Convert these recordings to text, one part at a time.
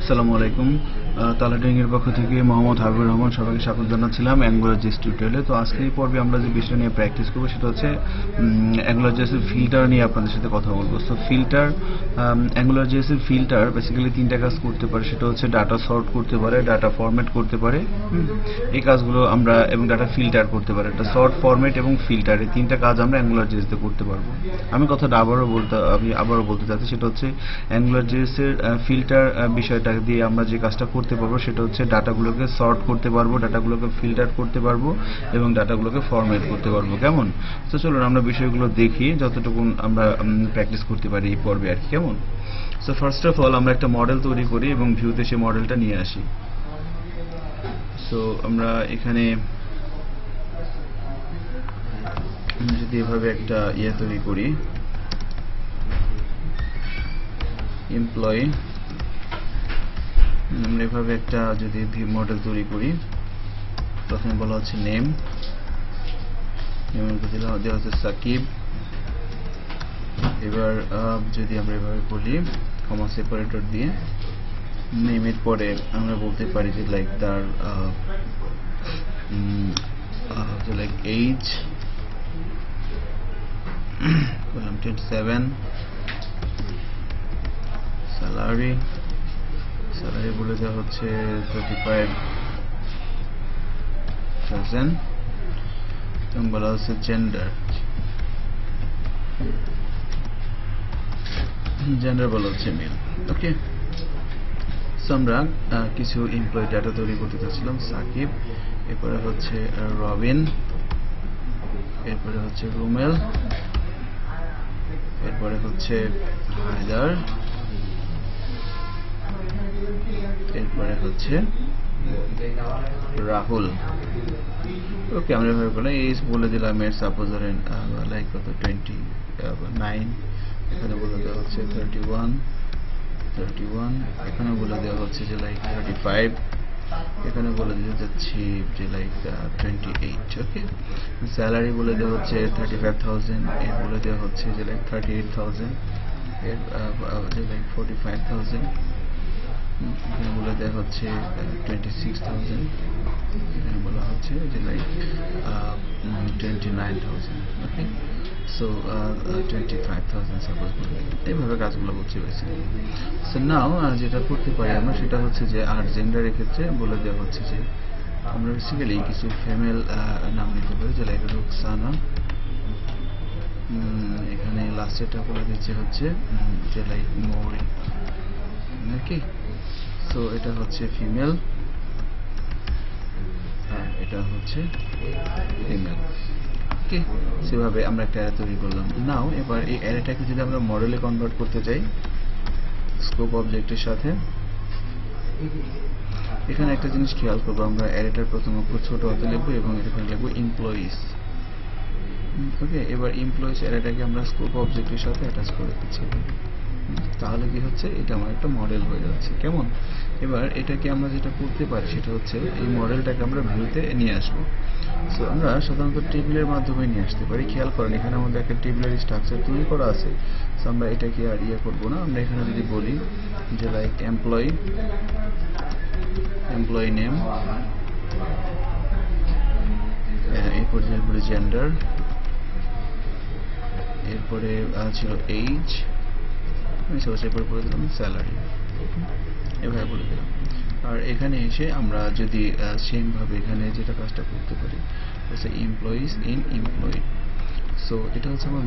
আসসালামু আলাইকুম। তালাডিং এর পক্ষ থেকে মোহাম্মদ হাবিবুর রহমান সবাইকে স্বাগত জানাচ্ছিলাম অ্যাঙ্গুলার.js টিউটোরিয়ালে। তো আজকে এই পর্বে আমরা যে বিষয় নিয়ে প্র্যাকটিস করব সেটা হচ্ছে অ্যাঙ্গুলার.js এর ফিল্টার নিয়ে আপনাদের সাথে কথা বলবো। সো ফিল্টার, অ্যাঙ্গুলার.js এর ফিল্টার বেসিক্যালি তিনটা কাজ করতে পারে। সেটা হচ্ছে ডাটা সর্ট করতে পারে, ডাটা ফরম্যাট করতে পারে, এই কাজগুলো আমরা, এবং ডাটা ফিল্টার করতে পারে। এটা সর্ট, ফরম্যাট এবং ফিল্টার, এই তিনটা কাজ আমরা অ্যাঙ্গুলার.js দিয়ে করতে পারবো। আমি কথাটা আবারও বলতে চাচ্ছি, সেটা হচ্ছে অ্যাঙ্গুলার.js এর ফিল্টার বিষয়টা দিয়ে আমরা যে কাজটা করতে পারবো সেটা হচ্ছে ডাটাগুলোকে সর্ট করতে পারবো, ডাটাগুলোকে ফিল্টার করতে পারবো এবং ডাটাগুলোকে ফরম্যাট করতে পারবো। কেমন? তো চলুন আমরা বিষয়গুলো দেখি যতটুকু আমরা প্র্যাকটিস করতে পারি এই পর্বে আর কি। কেমন? সো ফার্স্ট অফ অল আমরা একটা মডেল তৈরি করি এবং ভিউতে সেই মডেলটা নিয়ে আসি। সো আমরা এখানে যদি এভাবে একটা তৈরি করি, এমপ্লয়ি, আমরা এভাবে একটা যদি মডেল তৈরি করি, প্রথমে বলা হচ্ছে নেম, দেওয়া হচ্ছে সাকিব। এবার যদি আমরা এভাবে বলি কমা সেপারেটর দিয়ে নেমের পরে আমরা বলতে পারি যে লাইক তার লাইক এইজ বললাম 27, স্যালারি বলে দেওয়া হচ্ছে 35,000 এবং বলা হচ্ছে জেন্ডার বলা হচ্ছে মেল। ওকে, সো আমরা কিছু এমপ্লয়ি ডাটা তৈরি করতে চাচ্ছিলাম। সাকিব, এরপরে হচ্ছে রবিন, এরপরে হচ্ছে রুমেল, এরপরে হচ্ছে হায়দার, এরপরে হচ্ছে রাহুল। ওকে, আমরা এভাবে বললাম এইজ বলে দিলাম এর সাপোজ ধরেন লাইক কত 29, এখানে বলে দেওয়া হচ্ছে 31, এখানে বলে দেওয়া হচ্ছে যে লাইক 35, এখানে বলে দিতে যাচ্ছি যে লাইক 28। ওকে, স্যালারি বলে দেওয়া হচ্ছে 35,000, এর বলে দেওয়া হচ্ছে যে লাইক 38,000, এর যে লাইক 45,000, এখানে বলে দেওয়া হচ্ছে 26,000, এখানে বলা হচ্ছে যে লাইক 29,000। ওকে, সো 25,000 সাপোজ বলে এইভাবে কাজগুলো করছি বেসিক্যালি। সো নাও যেটা করতে পারি আমরা সেটা হচ্ছে যে আর জেন্ডারের ক্ষেত্রে বলে দেওয়া হচ্ছে যে আমরা বেসিক্যালি কিছু ফিমেল নাম নিতে পারি, যে লাইক রুকসানা। এখানে লাস্টেরটা বলে দিচ্ছে হচ্ছে যে লাইক মৌরি। ওকে, সো এটা হচ্ছে ফিমেল, এটা হচ্ছে ফিমেল। ওকে, সেভাবে আমরা একটা অ্যারে তৈরি করলাম। নাও এবার এই অ্যারেটাকে যদি আমরা মডেলে কনভার্ট করতে চাই স্কোপ অবজেক্টের সাথে, এখানে একটা জিনিস খেয়াল করবো, আমরা অ্যারেটার প্রথম অক্ষর ছোট হাতে লিখবো এবং এখানে লিখবো এমপ্লয়িজ। ওকে, এবার এমপ্লয়িজ অ্যারেটাকে আমরা স্কোপ অবজেক্টের সাথে অ্যাটাচ করে দিচ্ছি। তাহলে কি হচ্ছে, এটা আমার একটা মডেল হয়ে যাচ্ছে। কেমন? এবার এটাকে আমরা যেটা করতে পারি সেটা হচ্ছে এই মডেলটাকে আমরা ভিউতে নিয়ে আসবো। সো আমরা সাধারণত টেবিলের মাধ্যমে নিয়ে আসতে পারি। খেয়াল করেন এখানে আমাদের একটা টেবিলের স্ট্রাকচার তৈরি করা আছে। সো আমরা এটাকে আর করবো না, আমরা এখানে যদি বলি যে লাইক এমপ্লয়ি নেম, এরপরে জেন্ডার, এরপরে ছিল এইজ, এরপরে বলে দিলাম স্যালারি, এভাবে বলে দিলাম। আর এখানে এসে আমরা যদি সেম ভাবে এখানে যেটা কাজটা করতে পারি হচ্ছে এমপ্লয়িজ ইন এমপ্লয়ি। সো এটা হচ্ছে আমার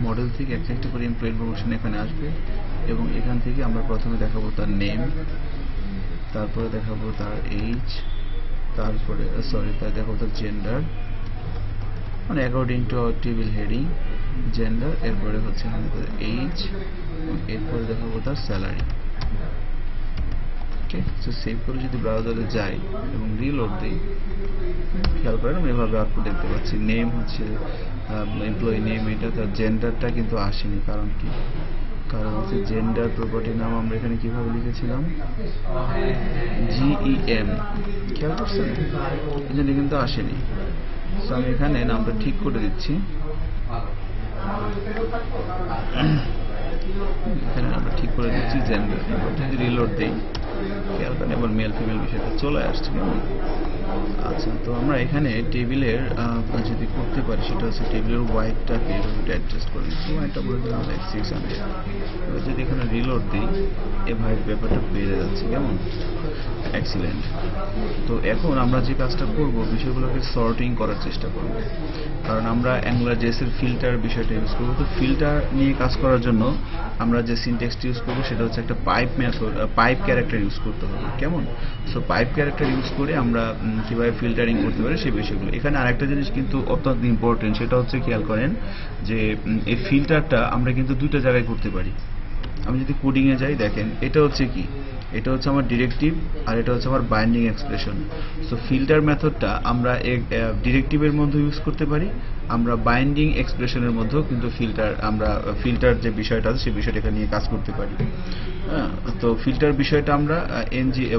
মডেল থেকে একটা করে এমপ্লয়ি ইনফরমেশন এখানে আসবে এবং এখান থেকে আমরা প্রথমে দেখাবো তার নেম, তারপরে দেখাবো তার এইজ, তারপরে দেখাবো তার জেন্ডার, মানে according to our table heading gender, এরপরে হচ্ছে আমাদের এইজ, এরপরে দেখাবো তার স্যালারি। ওকে, সো সেভ করে যদি ব্রাউজারে যাই এবং রিলোড দিই, খেয়াল করেন আমরা এভাবে আউটপুট দেখতে পাচ্ছি। নেম হচ্ছে এমপ্লয়ি নেম, এটা তার জেন্ডারটা কিন্তু আসেনি। কারণ কি? কারণ হচ্ছে জেন্ডার প্রপার্টি নাম আমরা এখানে কিভাবে লিখেছিলাম GEM, খেয়াল করছেন, এই জন্য কিন্তু আসেনি। সো আমি এখানে নামটা ঠিক করে দিচ্ছি। এখানে আমরা ঠিক করে দিচ্ছি জেন্ডার। যদি রিলোড দেই খেয়াল করেন এবার মেল ফিমেল বিষয়টা চলে আসছে কেমন। আচ্ছা, তো আমরা এখানে টেবিলের যদি করতে পারি সেটা হচ্ছে টেবিলের ওয়াইডটাকে এভাবে অ্যাডজাস্ট করে নিচ্ছি। ওয়াইডটা বলে দিলাম লাইক 600। এবার যদি এখানে রিলোড দিই এভাবে ব্যাপারটা বেড়ে যাচ্ছে কেমন। এক্সিলেন্ট। তো এখন আমরা যে কাজটা করব বিষয়গুলোকে সর্টিং করার চেষ্টা করব, কারণ আমরা অ্যাঙ্গুলার জেএসের ফিল্টার বিষয়টা ইউজ করবো। তো ফিল্টার নিয়ে কাজ করার জন্য আমরা যে সিনট্যাক্সটি ইউজ করবো সেটা হচ্ছে একটা pipe method, pipe character use করতে হবে কেমন। সো পাইপ ক্যারেক্টার ইউজ করে আমরা কীভাবে ফিল্টারিং করতে পারি সেই বিষয়গুলো। এখানে আরেকটা জিনিস কিন্তু অত্যন্ত ইম্পর্টেন্ট, সেটা হচ্ছে খেয়াল করেন যে এই ফিল্টারটা আমরা কিন্তু দুটো জায়গায় করতে পারি। আমি যদি কোডিংয়ে যাই দেখেন এটা হচ্ছে কি, এটা হচ্ছে আমার ডিরেক্টিভ আর এটা হচ্ছে আমার বাইন্ডিং এক্সপ্রেশন। সো ফিল্টার মেথডটা আমরা ডিরেক্টিভের মধ্যে ইউজ করতে পারি, আমরা বাইন্ডিং এক্সপ্রেশনের মধ্যেও কিন্তু ফিল্টার যে বিষয়টা আছে সেই বিষয়টা নিয়ে কাজ করতে পারি। তো ফিল্টার বিষয়টা আমরা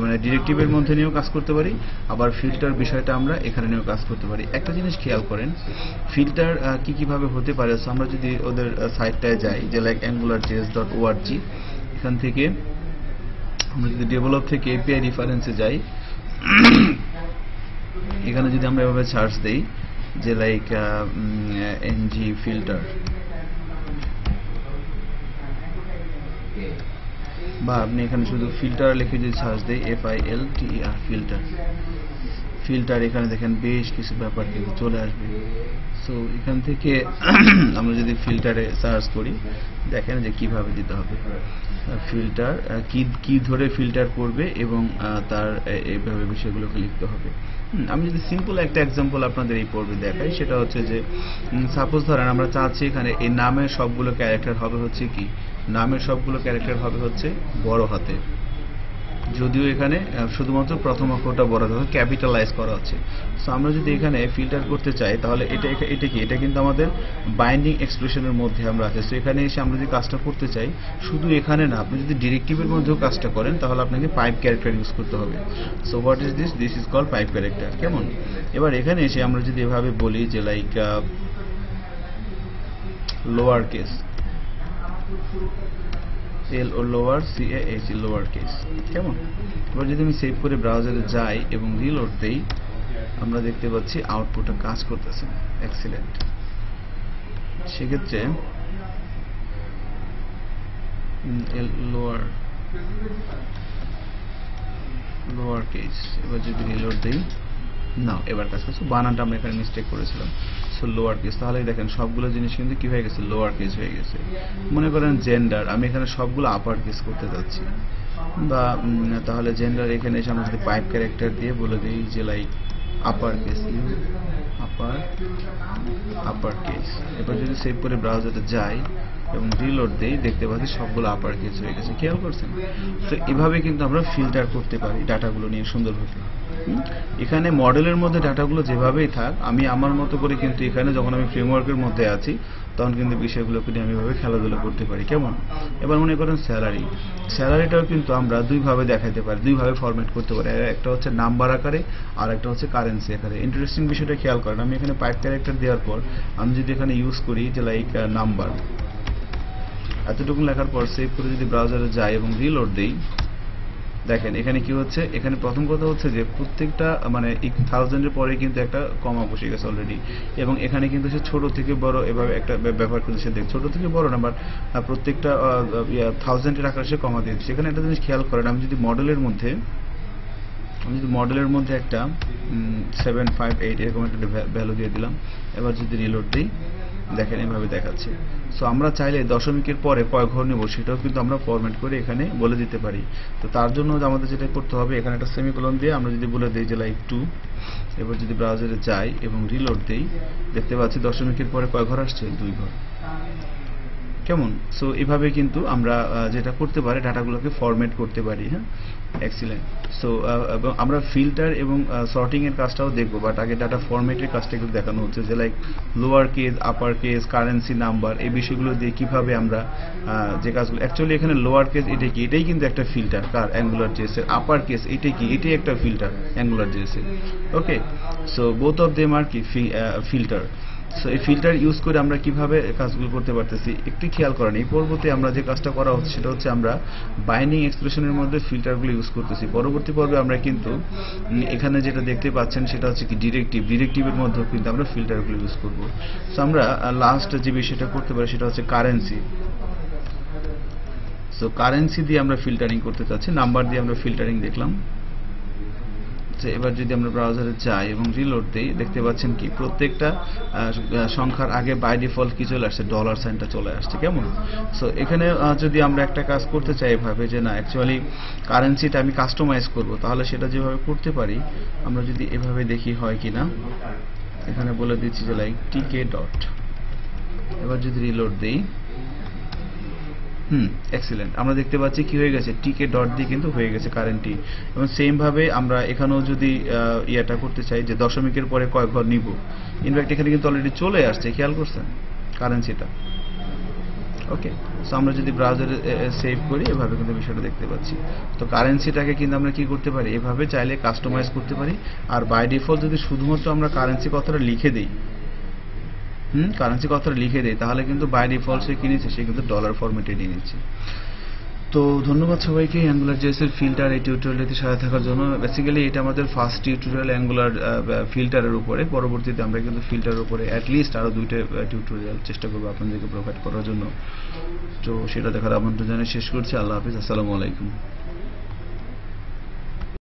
মানে ডিরেক্টিভের মধ্যে নিয়েও কাজ করতে পারি, আবার ফিল্টার বিষয়টা আমরা এখানে নিয়েও কাজ করতে পারি। একটা জিনিস খেয়াল করেন ফিল্টার কিভাবে হতে পারে। আমরা যদি ওদের সাইটটায় যাই যে লাইক angularjs.org, এখান থেকে আমরা যদি ডেভেলপ থেকে এপিআই রেফারেন্সে যাই, এখানে যদি আমরা এভাবে সার্চ দেই যে লাইক ng ফিল্টার, বা আপনি এখানে শুধু ফিল্টার লিখে যদি সার্চ দেই FILTER ফিল্টার, এখানে দেখেন বেশ কিছু ব্যাপার কিন্তু চলে আসবে। সো এখান থেকে আমরা যদি ফিল্টারে সার্চ করি দেখেন যে কিভাবে দিতে হবে ফিল্টার, কি ধরে ফিল্টার করবে এবং তার এইভাবে বিষয়গুলোকে লিখতে হবে। আমি যদি সিম্পল একটা এক্সাম্পল আপনাদের এই পর্বে দেখাই, সেটা হচ্ছে যে সাপোজ ধরেন আমরা চাচ্ছি এখানে এই নামের সবগুলো ক্যারেক্টার হবে হচ্ছে কি, নামের সবগুলো ক্যারেক্টার হবে হচ্ছে বড় হাতে, যদিও এখানে শুধুমাত্র প্রথম অক্ষরটা বড় হাতে ক্যাপিটালাইজ করা হচ্ছে। সো আমরা যদি এখানে ফিল্টার করতে চাই তাহলে এটা কি, এটা কিন্তু আমাদের বাইন্ডিং এক্সপ্রেশনের মধ্যে আমরা আছে। সো এখানে এসে আমরা যদি কাজটা করতে চাই শুধু এখানে না, আপনি যদি ডিরেক্টিভের মধ্যেও কাজটা করেন তাহলে আপনাকে পাইপ ক্যারেক্টার ইউজ করতে হবে। So what is this, this is called pipe character কেমন। এবার এখানে এসে আমরা যদি এভাবে বলি যে লাইক লোয়ার কেস L ও লোয়ার CAH লোয়ার কেস কেমন। এবার যদি আমি সেভ করে ব্রাউজারে যাই এবং রিলোড দেই আমরা দেখতে পাচ্ছি আউটপুটটা কাজ করতেছে। এক্সিলেন্ট। সেক্ষেত্রে L লোয়ার কেস, এবার যদি রিলোড দেই না এবার কাজ করছে, বানানটা আমরা এখানে মিস্টেক করেছিলাম। সো লোয়ার কেস, তাহলে দেখেন সবগুলো জিনিস কিন্তু কি হয়ে গেছে, লোয়ার কেস হয়ে গেছে। মনে করেন জেন্ডার, আমি এখানে সবগুলো আপার কেস করতে যাচ্ছি, বা তাহলে জেন্ডার এখানে এসে আমরা যদি পাইপ ক্যারেক্টার দিয়ে বলে দিই যে like upper case, upper case. এবার যদি সেভ করে ব্রাউজারে যাই এবং রিলোড দেই দেখতে পাচ্ছি সবগুলো আপার কেস হয়ে গেছে, খেয়াল করছেন। তো এভাবে কিন্তু আমরা ফিল্টার করতে পারি ডাটাগুলো নিয়ে সুন্দরভাবে। এখানে মডেলের মধ্যে ডাটাগুলো যেভাবেই থাক, আমি আমার মতো করে কিন্তু এখানে যখন আমি ফ্রেমওয়ার্কের মধ্যে আছি তখন কিন্তু বিষয়গুলোকে নিয়ে আমি এভাবে খেলাধুলা করতে পারি কেমন। এবার মনে করেন স্যালারিটাও কিন্তু আমরা দুইভাবে দেখাতে পারি, দুইভাবে ফরম্যাট করতে পারি। একটা হচ্ছে নাম্বার আকারে আর একটা হচ্ছে কারেন্সি আকারে। ইন্টারেস্টিং বিষয়টা খেয়াল করেন, আমি এখানে পাইপ ক্যারেক্টার দেওয়ার পর আমি যদি এখানে ইউজ করি যে লাইক নাম্বার, এতটুকু লেখার পর সেভ করে যদি ব্রাউজারে যাই এবং রিলোড দেই দেখেন এখানে কি হচ্ছে। এখানে প্রথম কথা হচ্ছে যে প্রত্যেকটা মানে 1000 এর পরে কিন্তু একটা কমা বসে গেছে অলরেডি, এবং এখানে কিন্তু সে ছোট থেকে বড় এভাবে একটা ব্যবহার করতে সে দেখ, ছোট থেকে বড় না বাট প্রত্যেকটা 1000 এর আকারে সে কমা দিয়েছে। এখানে একটা জিনিস খেয়াল করেন, আমি যদি মডেলের মধ্যে একটা 758 এরকম একটা ভ্যালু দিয়ে দিলাম, এবার যদি রিলোড দিই দেখেন এভাবে দেখাচ্ছে। সো আমরা চাইলে দশমিকের পরে কয় ঘর নেব সেটাও কিন্তু আমরা ফরম্যাট করে এখানে বলে দিতে পারি। তো তার জন্য আমাদের যেটা করতে হবে এখানে একটা সেমিকোলন দিয়ে আমরা যদি বলে দিই যে লাইক 2, এবার যদি ব্রাউজারে যাই এবং রিলোড দেই দেখতে পাচ্ছি দশমিকের পরে কয় ঘর আসছে, 2 ঘর কেমন। সো এভাবে কিন্তু আমরা যেটা করতে পারি ডাটাগুলোকে ফরম্যাট করতে পারি। হ্যাঁ, এক্সিলেন্ট। সো আমরা ফিল্টার এবং সর্টিং এর কাজটাও দেখবো, বাট আগে ডাটা ফরম্যাটের কাজটা একটু দেখানো হচ্ছে যে like lower case, upper case, currency, number, এই বিষয়গুলো দিয়ে কিভাবে আমরা যে কাজগুলো অ্যাকচুয়ালি এখানে লোয়ার কেস এটা কি, এটাই কিন্তু একটা ফিল্টার কার অ্যাঙ্গুলার জেএস এর। আপার কেস এটা কি, এটাই একটা ফিল্টার অ্যাঙ্গুলার জেএস এর। ওকে, so both of them are কি ফিল্টার। সো এই ফিল্টার ইউজ করে আমরা কিভাবে কাজগুলো করতে পারতেছি একটু খেয়াল করেন। এই পরবর্তী আমরা যে কাজটা করা হচ্ছে সেটা হচ্ছে আমরা বাইন্ডিং এক্সপ্রেশনের মধ্যে ফিল্টারগুলো ইউজ করতেছি। পরবর্তী পর্বে আমরা কিন্তু এখানে যেটা দেখতে পাচ্ছেন সেটা হচ্ছে কি ডিরেক্টিভের মধ্যেও কিন্তু আমরা ফিল্টারগুলো ইউজ করব। সো আমরা লাস্ট যে বিষয়টা করতে পারি সেটা হচ্ছে কারেন্সি। সো কারেন্সি দিয়ে আমরা ফিল্টারিং করতে চাচ্ছি, নাম্বার দিয়ে আমরা ফিল্টারিং দেখলাম। এবার যদি আমরা ব্রাউজারে যাই এবং রিলোড দেই, দেখতে পাচ্ছেন কি প্রত্যেকটা সংখ্যার আগে বাই ডিফল্ট কি চলে আসছে, ডলার সাইনটা চলে আসছে। কেমন? সো এখানে যদি আমরা একটা কাজ করতে চাই এভাবে যে না অ্যাকচুয়ালি কারেন্সিটা আমি কাস্টমাইজ করব, তাহলে সেটা যেভাবে করতে পারি আমরা যদি এভাবে দেখি হয় কিনা। এখানে বলে দিচ্ছি যে লাইক টিকে ডট। এবার যদি রিলোড দেই, এক্সিলেন্ট, আমরা দেখতে পাচ্ছি কি হয়ে গেছে, টিকে ডট দিয়ে কিন্তু হয়ে গেছে কারেন্টটি। এবং সেম ভাবে আমরা এখানেও যদি ইয়েটা করতে চাই যে দশমিকের পরে কয় ঘর নিব, ইনফ্যাক্ট এখানে কিন্তু অলরেডি চলে আসছে, খেয়াল করছেন কারেন্সিটা। ওকে, সো আমরা যদি ব্রাউজারে সেভ করি এভাবে কিন্তু বিষয়টা দেখতে পাচ্ছি। তো কারেন্সিটাকে কিন্তু আমরা কি করতে পারি, এভাবে চাইলে কাস্টমাইজ করতে পারি। আর বাই ডিফল্ট যদি শুধুমাত্র আমরা কারেন্সি কথাটা লিখে দিই, কারেন্সি কথাটা লিখে দেয়, তাহলে কিন্তু বাই ডিফল্ট সে কি নিচ্ছে, সে কিন্তু ডলার ফরম্যাটে নিয়ে নিচ্ছে। তো ধন্যবাদ সবাইকে অ্যাঙ্গুলার জেএস এর ফিল্টার এই টিউটোরিয়ালটিতে সাথে থাকার জন্য। বেসিক্যালি এটা আমাদের ফার্স্ট টিউটোরিয়াল অ্যাঙ্গুলার ফিল্টারের উপরে। পরবর্তীতে আমরা কিন্তু ফিল্টারের উপরে অ্যাটলিস্ট আরও 2টা টিউটোরিয়াল চেষ্টা করবো আপনাদেরকে প্রোভাইড করার জন্য। তো সেটা দেখার আমন্ত্রণ জানিয়ে শেষ করছি। আল্লাহ হাফিজ, আসসালামু আলাইকুম।